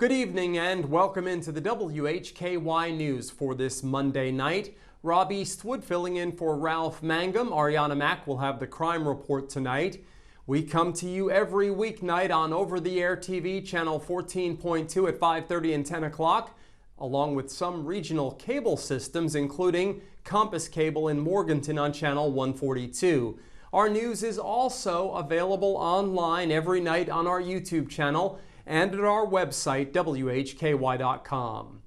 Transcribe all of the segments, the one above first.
Good evening and welcome into the WHKY News for this Monday night. Rob Eastwood filling in for Ralph Mangum. Ariana Mack will have the crime report tonight. We come to you every weeknight on over-the-air TV, channel 14.2 at 5:30 and 10 o'clock, along with some regional cable systems, including Compass Cable in Morganton on channel 142. Our news is also available online every night on our YouTube channel and at our website, WHKY.com.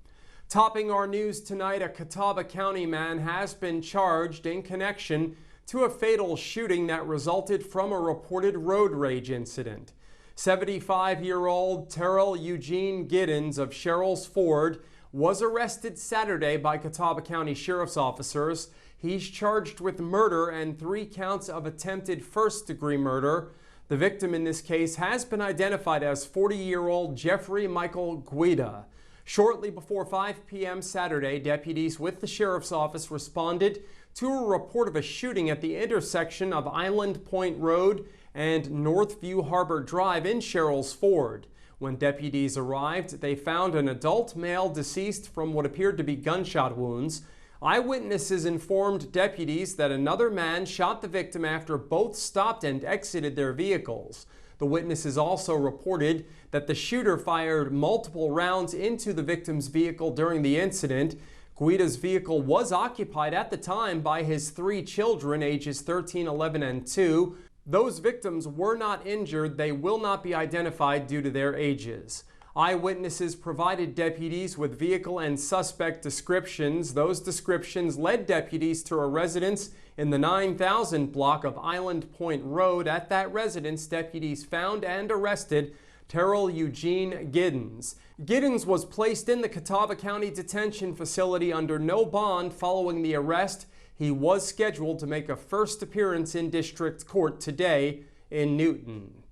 Topping our news tonight, a Catawba County man has been charged in connection to a fatal shooting that resulted from a reported road rage incident. 75-year-old Terrell Eugene Giddens of Sherrills Ford was arrested Saturday by Catawba County Sheriff's officers. He's charged with murder and 3 counts of attempted first-degree murder. The victim in this case has been identified as 40-year-old Jeffrey Michael Guida. Shortly before 5 p.m. Saturday, deputies with the Sheriff's Office responded to a report of a shooting at the intersection of Island Point Road and Northview Harbor Drive in Sherrills Ford. When deputies arrived, they found an adult male deceased from what appeared to be gunshot wounds. Eyewitnesses informed deputies that another man shot the victim after both stopped and exited their vehicles. The witnesses also reported that the shooter fired multiple rounds into the victim's vehicle during the incident. Guida's vehicle was occupied at the time by his 3 children, ages 13, 11, and 2. Those victims were not injured. They will not be identified due to their ages. Eyewitnesses provided deputies with vehicle and suspect descriptions. Those descriptions led deputies to a residence in the 9000 block of Island Point Road. At that residence, deputies found and arrested Terrell Eugene Giddens. Giddens was placed in the Catawba County Detention Facility under no bond following the arrest. He was scheduled to make a first appearance in District Court today in Newton.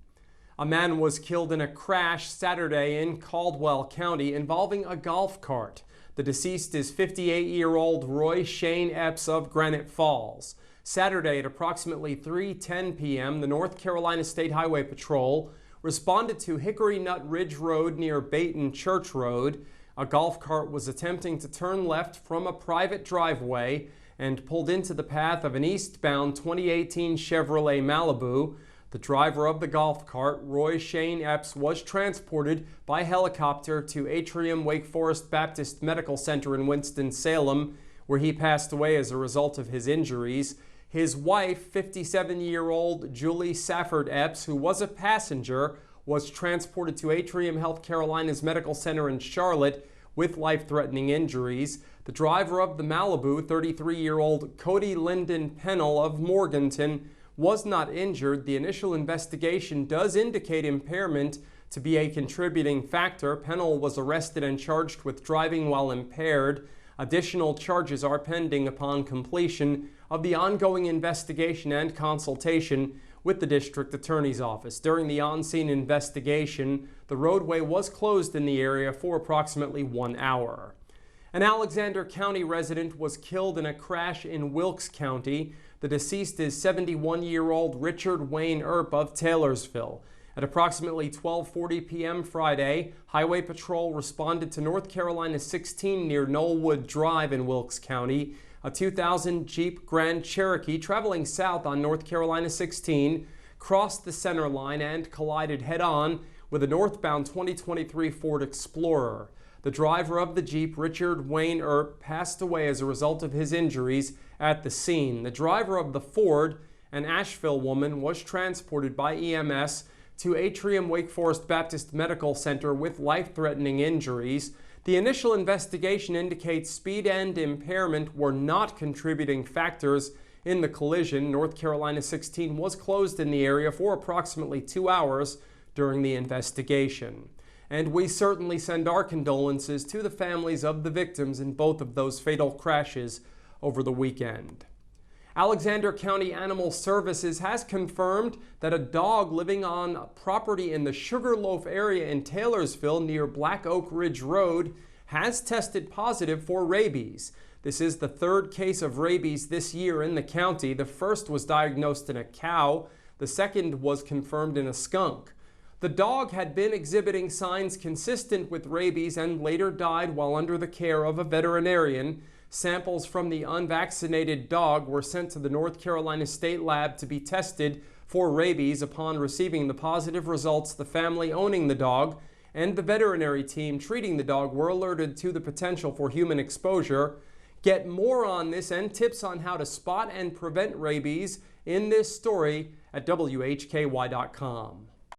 A man was killed in a crash Saturday in Caldwell County involving a golf cart. The deceased is 58-year-old Roy Shane Epps of Granite Falls. Saturday at approximately 3:10 p.m., the North Carolina State Highway Patrol responded to Hickory Nut Ridge Road near Bayton Church Road. A golf cart was attempting to turn left from a private driveway and pulled into the path of an eastbound 2018 Chevrolet Malibu. The driver of the golf cart, Roy Shane Epps, was transported by helicopter to Atrium Wake Forest Baptist Medical Center in Winston-Salem, where he passed away as a result of his injuries. His wife, 57-year-old Julie Safford Epps, who was a passenger, was transported to Atrium Health Carolina's Medical Center in Charlotte with life-threatening injuries. The driver of the Malibu, 33-year-old Cody Lyndon Pennell of Morganton, was not injured. The initial investigation does indicate impairment to be a contributing factor. Pennell was arrested and charged with driving while impaired. Additional charges are pending upon completion of the ongoing investigation and consultation with the district attorney's office. During the on-scene investigation, the roadway was closed in the area for approximately 1 hour. An Alexander County resident was killed in a crash in Wilkes County. The deceased is 71-year-old Richard Wayne Earp of Taylorsville. At approximately 12:40 p.m. Friday, Highway Patrol responded to North Carolina 16 near Knollwood Drive in Wilkes County. A 2000 Jeep Grand Cherokee traveling south on North Carolina 16 crossed the center line and collided head-on with a northbound 2023 Ford Explorer. The driver of the Jeep, Richard Wayne Earp, passed away as a result of his injuries at the scene. The driver of the Ford, an Asheville woman, was transported by EMS to Atrium Wake Forest Baptist Medical Center with life-threatening injuries. The initial investigation indicates speed and impairment were not contributing factors in the collision. North Carolina 16 was closed in the area for approximately 2 hours during the investigation. And we certainly send our condolences to the families of the victims in both of those fatal crashes over the weekend. Alexander County Animal Services has confirmed that a dog living on property in the Sugarloaf area in Taylorsville near Black Oak Ridge Road has tested positive for rabies. This is the 3rd case of rabies this year in the county. The first was diagnosed in a cow. The second was confirmed in a skunk. The dog had been exhibiting signs consistent with rabies and later died while under the care of a veterinarian. Samples from the unvaccinated dog were sent to the North Carolina State Lab to be tested for rabies. Upon receiving the positive results, the family owning the dog and the veterinary team treating the dog were alerted to the potential for human exposure. Get more on this and tips on how to spot and prevent rabies in this story at WHKY.com.